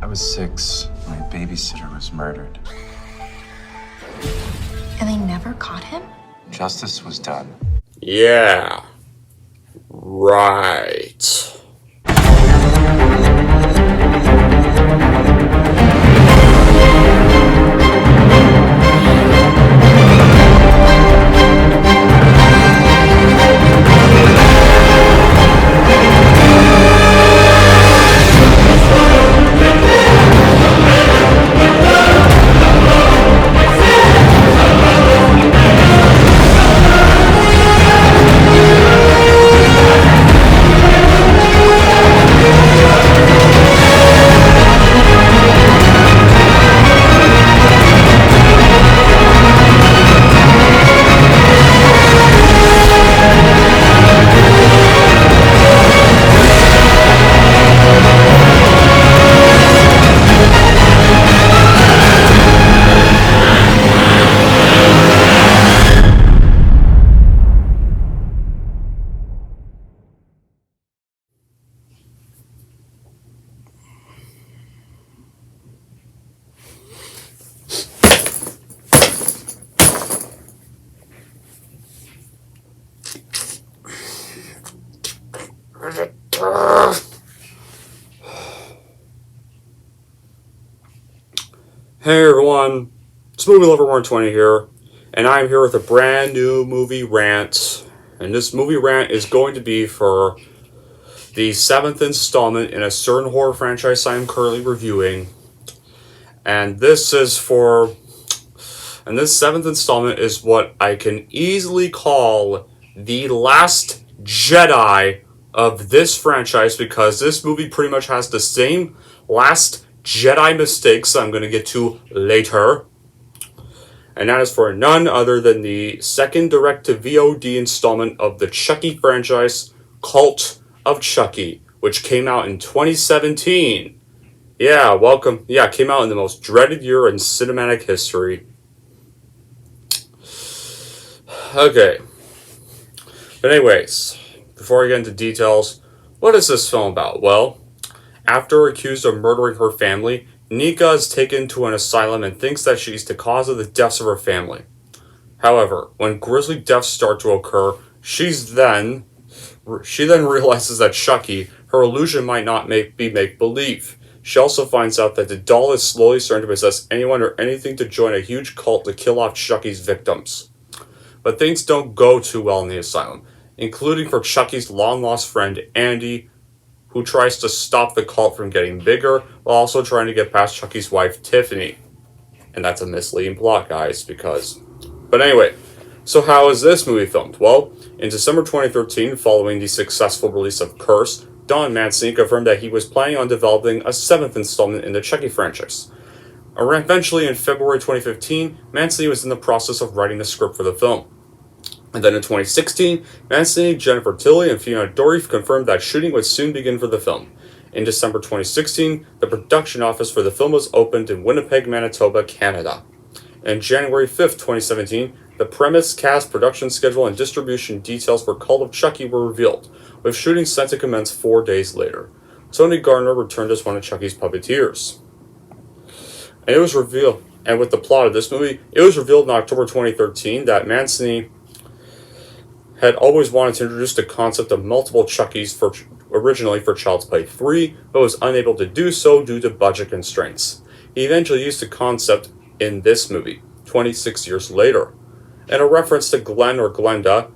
I was 6. My babysitter was murdered. And they never caught him? Justice was done. Yeah. Right. Hey everyone, it's Movie Lover 120 here, and I'm here with a brand new movie rant. And this movie rant is going to be for the 7th installment in a certain horror franchise I'm currently reviewing. And this 7th installment is what I can easily call the Last Jedi of this franchise, because this movie pretty much has the same Last Jedi mistakes I'm going to get to later. And that is for none other than the second direct-to-VOD installment of the Chucky franchise, Cult of Chucky, which came out in 2017. Yeah, welcome. Yeah, it came out in the most dreaded year in cinematic history. Okay. But anyways, before I get into details, what is this film about? Well, after accused of murdering her family, Nika is taken to an asylum and thinks that she's the cause of the deaths of her family. However, when grisly deaths start to occur, she then realizes that Chucky, her illusion, might not be make-believe. She also finds out that the doll is slowly starting to possess anyone or anything to join a huge cult to kill off Chucky's victims. But things don't go too well in the asylum, including for Chucky's long-lost friend, Andy, who tries to stop the cult from getting bigger, while also trying to get past Chucky's wife, Tiffany. And that's a misleading plot, guys, because... But anyway, so how is this movie filmed? Well, in December 2013, following the successful release of Curse, Don Mancini confirmed that he was planning on developing a 7th installment in the Chucky franchise. Eventually, in February 2015, Mancini was in the process of writing the script for the film. And then in 2016, Mancini, Jennifer Tilly, and Fiona Dory confirmed that shooting would soon begin for the film. In December 2016, the production office for the film was opened in Winnipeg, Manitoba, Canada. And January 5th, 2017, the premise, cast, production schedule, and distribution details for Cult of Chucky were revealed, with shooting set to commence 4 days later. Tony Gardner returned as one of Chucky's puppeteers. And it was revealed, and with the plot of this movie, it was revealed in October 2013 that Mancini had always wanted to introduce the concept of multiple Chuckies originally for Child's Play 3, but was unable to do so due to budget constraints. He eventually used the concept in this movie, 26 years later. And a reference to Glenn or Glenda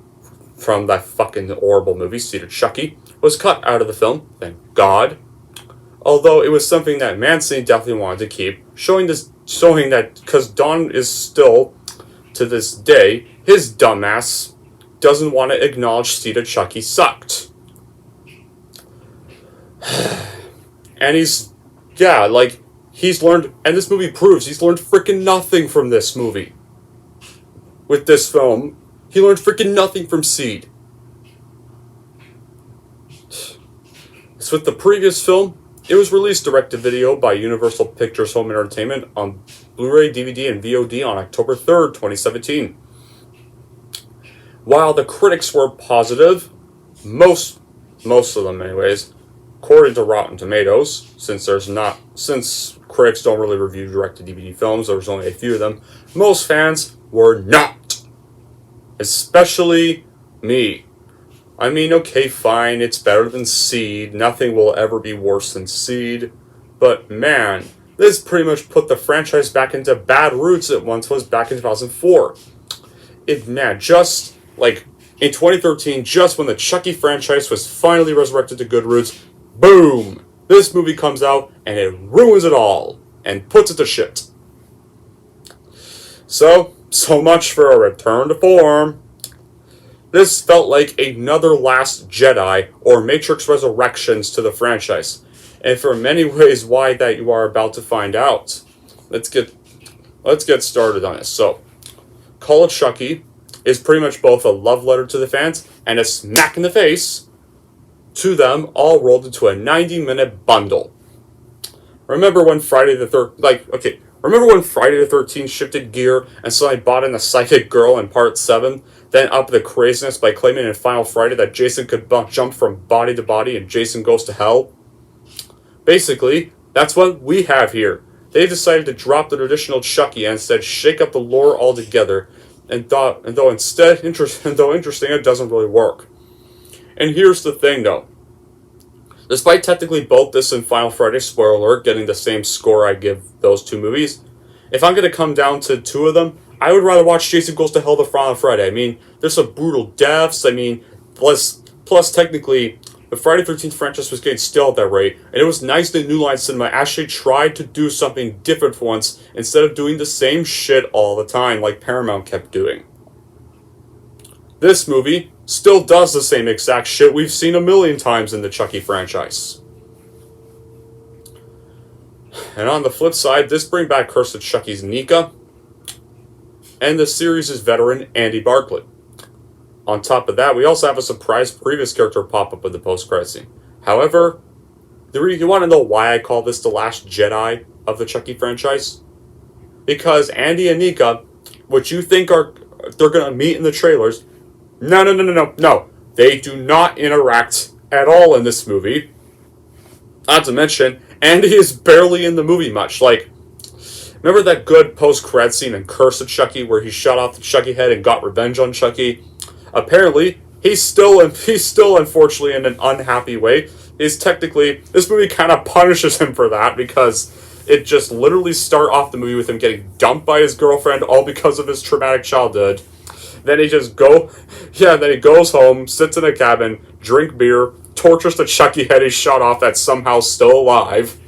from that fucking horrible movie, Seed of Chucky, was cut out of the film, thank God. Although it was something that Mancini definitely wanted to keep, showing that, because Don is still, to this day, his dumbass doesn't want to acknowledge Seed of Chucky sucked. And he's learned, and this movie proves he's learned freaking nothing from this movie. With this film, he learned freaking nothing from Seed. So with the previous film, it was released direct-to-video by Universal Pictures Home Entertainment on Blu-ray, DVD, and VOD on October 3rd, 2017. While the critics were positive, most of them anyways, according to Rotten Tomatoes, since critics don't really review direct-to-DVD films, there's only a few of them, most fans were not. Especially me. I mean, okay, fine, it's better than Seed. Nothing will ever be worse than Seed. But man, this pretty much put the franchise back into bad roots it once was back in 2004. Just like in 2013, just when the Chucky franchise was finally resurrected to good roots, boom! This movie comes out and it ruins it all and puts it to shit. So much for a return to form. This felt like another Last Jedi or Matrix Resurrections to the franchise, and for many ways why that you are about to find out. Let's get started on this. So, Call of Chucky is pretty much both a love letter to the fans and a smack in the face to them, all rolled into a 90-minute bundle. Remember when Friday the 13th shifted gear and suddenly bought in a psychic girl in Part 7, then upped the craziness by claiming in Final Friday that Jason could jump from body to body and Jason Goes to Hell? Basically, that's what we have here. They decided to drop the traditional Chucky and instead shake up the lore altogether, and though interesting, it doesn't really work. And here's the thing though. Despite technically both this and Final Friday, spoiler alert, getting the same score I give those two movies, if I'm going to come down to two of them, I would rather watch Jason Goes to Hell than Final Friday. I mean, there's some brutal deaths, plus technically, the Friday the 13th franchise was getting stale at that rate, and it was nice that New Line Cinema actually tried to do something different for once, instead of doing the same shit all the time like Paramount kept doing. This movie still does the same exact shit we've seen a million times in the Chucky franchise. And on the flip side, this brings back Curse of Chucky's Nika and the series' veteran Andy Barclay. On top of that, we also have a surprise previous character pop up in the post-credit scene. However, you want to know why I call this the Last Jedi of the Chucky franchise? Because Andy and Nika, which you think they're going to meet in the trailers, no. They do not interact at all in this movie. Not to mention, Andy is barely in the movie much. Like, remember that good post-credit scene in Curse of Chucky where he shot off the Chucky head and got revenge on Chucky? Apparently, he's still unfortunately in an unhappy way. This movie kind of punishes him for that because it just literally start off the movie with him getting dumped by his girlfriend all because of his traumatic childhood. Then he goes home, sits in a cabin, drink beer, tortures the Chucky head he shot off that's somehow still alive.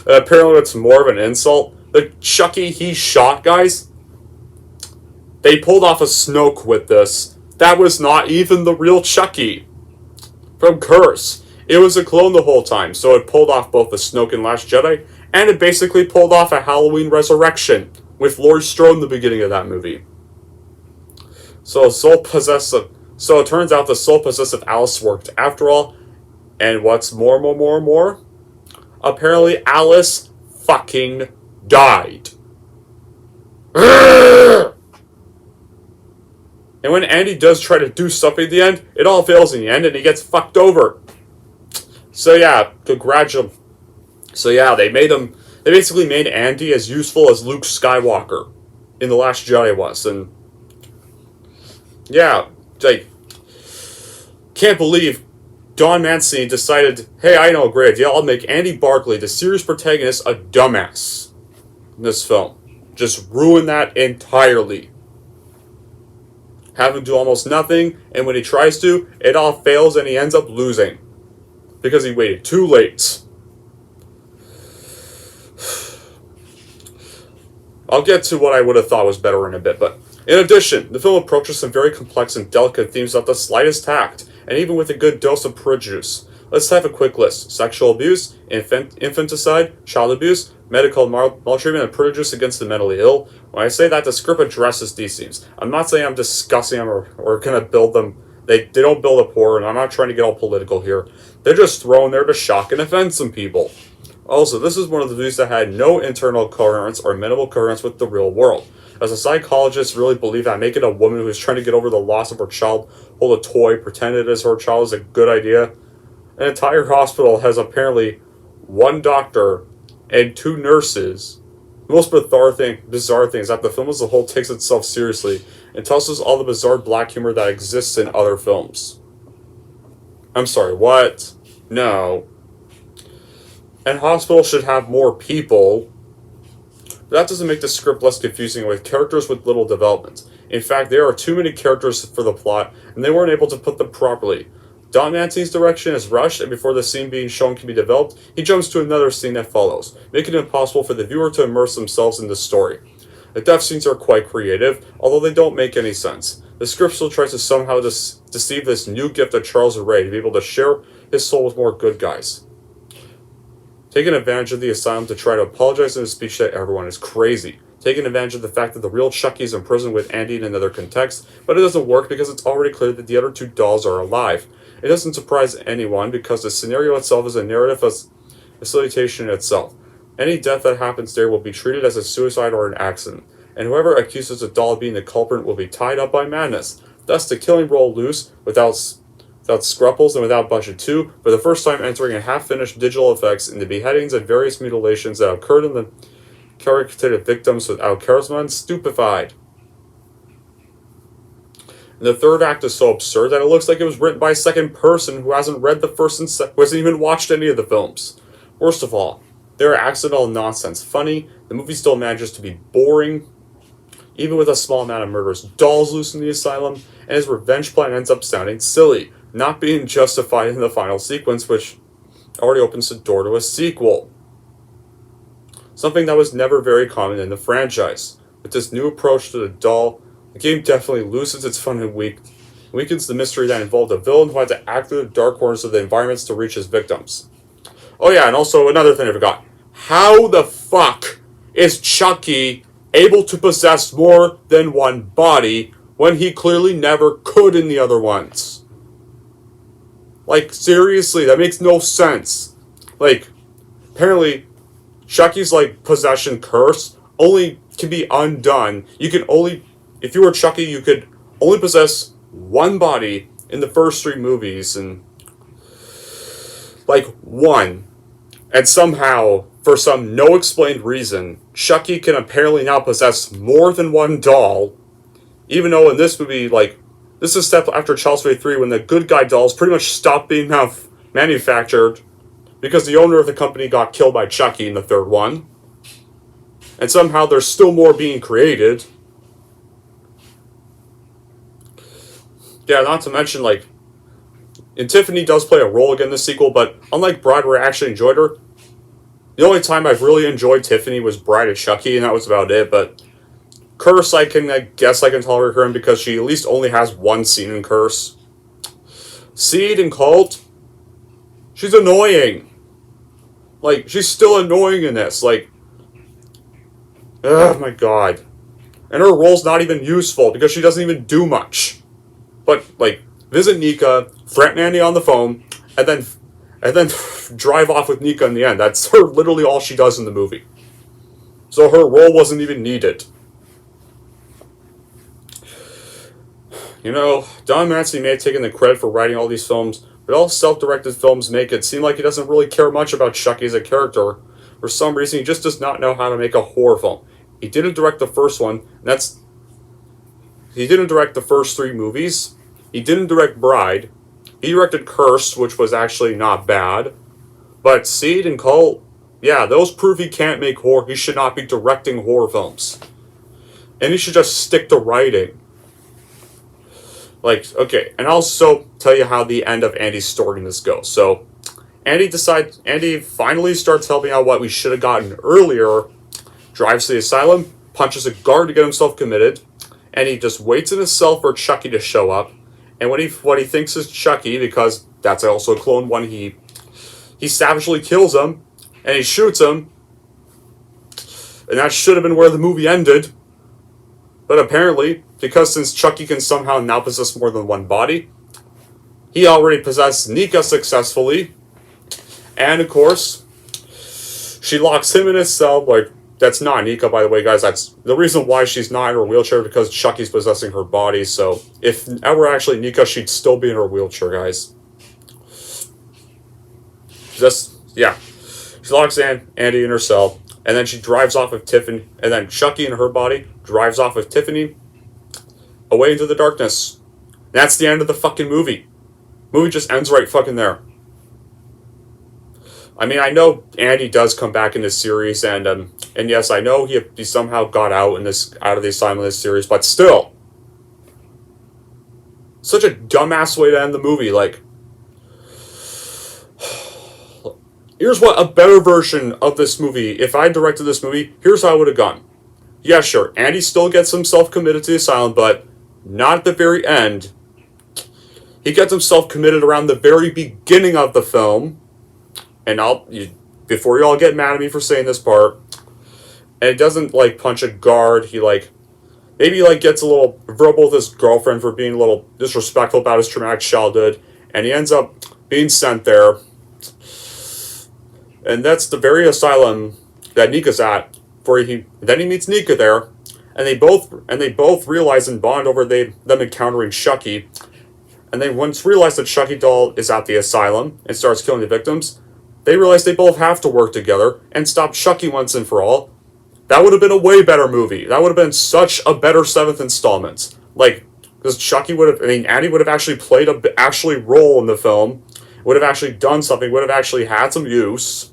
Apparently it's more of an insult. The Chucky he shot, guys, they pulled off a Snoke with this. That was not even the real Chucky from Curse. It was a clone the whole time, so it pulled off both the Snoke and Last Jedi, and it basically pulled off a Halloween Resurrection with Laurie Strode in the beginning of that movie. So it turns out the soul possessive Alice worked after all, and what's more, apparently Alice fucking died. And when Andy does try to do something at the end, it all fails in the end and he gets fucked over. So yeah, congratulations. So yeah, they basically made Andy as useful as Luke Skywalker in The Last Jedi was. And yeah, can't believe Don Mancini decided, hey, I know a great idea. I'll make Andy Barclay, the series protagonist, a dumbass in this film. Just ruin that entirely. Have him do almost nothing, and when he tries to, it all fails and he ends up losing. Because he waited too late. I'll get to what I would have thought was better in a bit, but in addition, the film approaches some very complex and delicate themes without the slightest tact, and even with a good dose of prejudice. Let's have a quick list. Sexual abuse, infanticide, child abuse, medical maltreatment, and prejudice against the mentally ill. When I say that, the script addresses these themes. I'm not saying I'm discussing them or going to build them. They don't build up horror, and I'm not trying to get all political here. They're just thrown there to shock and offend some people. Also, this is one of the movies that had no internal coherence or minimal coherence with the real world. Does a psychologist really believe that making a woman who is trying to get over the loss of her child hold a toy, pretend it is her child, is a good idea? An entire hospital has apparently one doctor and two nurses. The most bizarre thing is that the film as a whole takes itself seriously and tells us all the bizarre black humor that exists in other films. I'm sorry, what? No. And hospitals should have more people. But that doesn't make the script less confusing with characters with little development. In fact, there are too many characters for the plot, and they weren't able to put them properly. Don Mancini's direction is rushed, and before the scene being shown can be developed, he jumps to another scene that follows, making it impossible for the viewer to immerse themselves in the story. The death scenes are quite creative, although they don't make any sense. The script still tries to somehow deceive this new gift of Charles Ray to be able to share his soul with more good guys. Taking advantage of the asylum to try to apologize in a speech to everyone is crazy. Taking advantage of the fact that the real Chucky is in prison with Andy in another context, but it doesn't work because it's already clear that the other two dolls are alive. It doesn't surprise anyone because the scenario itself is a narrative facilitation in itself. Any death that happens there will be treated as a suicide or an accident, and whoever accuses a doll of being the culprit will be tied up by madness. Thus, the killing roll loose without scruples and without budget too, for the first time entering in half-finished digital effects in the beheadings and various mutilations that occurred in the caricatured victims without charisma and stupefied. And the third act is so absurd that it looks like it was written by a second person who hasn't read the first and who hasn't even watched any of the films. Worst of all, there are accidental nonsense funny, the movie still manages to be boring, even with a small amount of murderous dolls loose in the asylum, and his revenge plan ends up sounding silly, not being justified in the final sequence, which already opens the door to a sequel. Something that was never very common in the franchise. With this new approach to the doll, the game definitely loses its fun and weakens the mystery that involved a villain who had to act through the dark corners of the environments to reach his victims. Oh yeah, and also another thing I forgot. How the fuck is Chucky able to possess more than one body when he clearly never could in the other ones? Like, seriously, that makes no sense. Like, apparently, Chucky's, possession curse only can be undone. You can only, if you were Chucky, you could only possess one body in the first three movies, and, one. And somehow, for some no-explained reason, Chucky can apparently now possess more than one doll, even though in this movie, this is a step after Child's Play 3 when the good guy dolls pretty much stopped being manufactured because the owner of the company got killed by Chucky in the third one. And somehow there's still more being created. Yeah, not to mention, and Tiffany does play a role again in the sequel, but unlike Bride, where I actually enjoyed her, the only time I've really enjoyed Tiffany was Bride of Chucky, and that was about it, but Curse, I guess I can tolerate her in because she at least only has one scene in Curse. Seed and Cult, she's annoying. She's still annoying in this, oh my god. And her role's not even useful because she doesn't even do much. But, visit Nika, threaten Andy on the phone, and then drive off with Nika in the end. That's literally all she does in the movie. So her role wasn't even needed. You know, Don Mancini may have taken the credit for writing all these films, but all self-directed films make it seem like he doesn't really care much about Chucky as a character. For some reason, he just does not know how to make a horror film. He didn't direct the first one, he didn't direct the first three movies. He didn't direct Bride. He directed Curse, which was actually not bad. But Seed and Cult, yeah, those prove he can't make horror. He should not be directing horror films. And he should just stick to writing. Okay, and I'll also tell you how the end of Andy's story in this goes. So, Andy finally starts helping out what we should have gotten earlier, drives to the asylum, punches a guard to get himself committed, and he just waits in his cell for Chucky to show up. And what he thinks is Chucky, because that's also a clone one, he savagely kills him, and he shoots him. And that should have been where the movie ended. But apparently, because since Chucky can somehow now possess more than one body, he already possessed Nika successfully. And of course, she locks him in his cell, that's not Nika, by the way, guys. That's the reason why she's not in her wheelchair, because Chucky's possessing her body. So if that were actually Nika, she'd still be in her wheelchair, guys. Yeah. She locks Andy in her cell, and then she drives off with Tiffany, and then Chucky in her body drives off with Tiffany away into the darkness. That's the end of the fucking movie. Movie just ends right fucking there. I mean, I know Andy does come back in this series, and yes, I know he somehow got out of the asylum in this series, but still, such a dumbass way to end the movie. Like, here's what a better version of this movie. If I directed this movie, here's how I would have gone. Yeah, sure, Andy still gets himself committed to the asylum, but not at the very end. He gets himself committed around the very beginning of the film. And before you all get mad at me for saying this part, and he doesn't, like, punch a guard. He, like, maybe, like, gets a little verbal with his girlfriend for being a little disrespectful about his traumatic childhood, and he ends up being sent there. And that's the very asylum that Nika's at. Then he meets Nika there, and they both realize and bond over them encountering Chucky. And they once realize that Chucky doll is at the asylum and starts killing the victims, they realize they both have to work together and stop Chucky once and for all. That would have been a way better movie. That would have been such a better 7th installment. Like, because Andy would have actually played a role in the film, would have actually done something, would have actually had some use.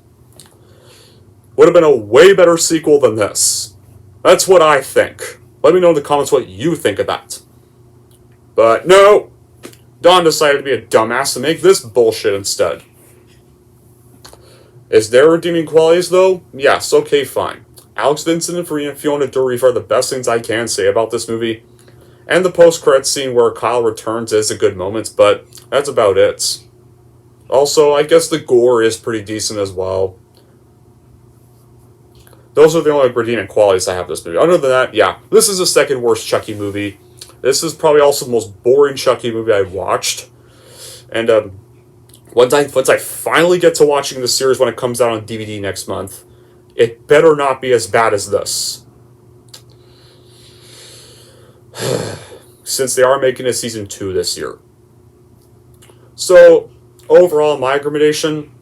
Would have been a way better sequel than this. That's what I think. Let me know in the comments what you think of that. But no, Don decided to be a dumbass and make this bullshit instead. Is there redeeming qualities, though? Yes, okay, fine. Alex Vincent and Fiona Dourif are the best things I can say about this movie. And the post-credits scene where Kyle returns is a good moment, but that's about it. Also, I guess the gore is pretty decent as well. Those are the only redeeming qualities I have this movie. Other than that, yeah, this is the second worst Chucky movie. This is probably also the most boring Chucky movie I've watched. And, once I finally get to watching the series when it comes out on DVD next month, it better not be as bad as this. Since they are making a season 2 this year. So, overall, my recommendation,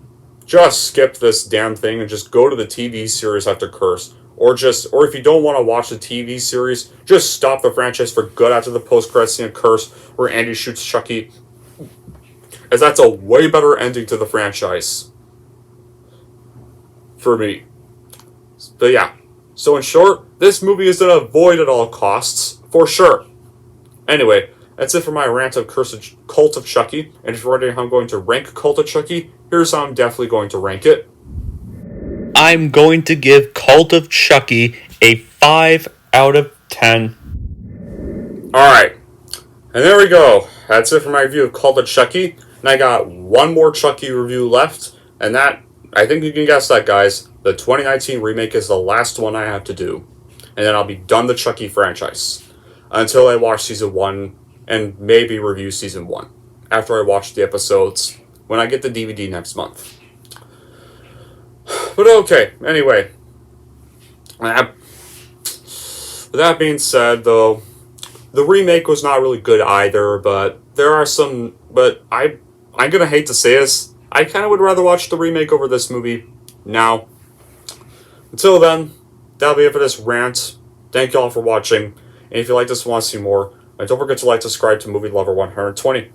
just skip this damn thing and just go to the TV series after Curse. Or if you don't want to watch the TV series, just stop the franchise for good after the post-credits scene of Curse, where Andy shoots Chucky. As that's a way better ending to the franchise. For me. But yeah. So in short, this movie is an avoid at all costs. For sure. Anyway, that's it for my rant of Cult of Chucky. And if you're wondering how I'm going to rank Cult of Chucky, here's how I'm definitely going to rank it. I'm going to give Cult of Chucky a 5 out of 10. Alright. And there we go. That's it for my review of Cult of Chucky. And I got one more Chucky review left. And that, I think you can guess that, guys. The 2019 remake is the last one I have to do. And then I'll be done the Chucky franchise. Until I watch Season 1 and maybe review Season 1. After I watch the episodes when I get the DVD next month. But okay, anyway. With that being said, though, the remake was not really good either, but there are some... But I'm gonna hate to say this, I kind of would rather watch the remake over this movie now. Until then, that'll be it for this rant. Thank you all for watching, and if you like this and want to see more, don't forget to like, subscribe to Movie Lover 120.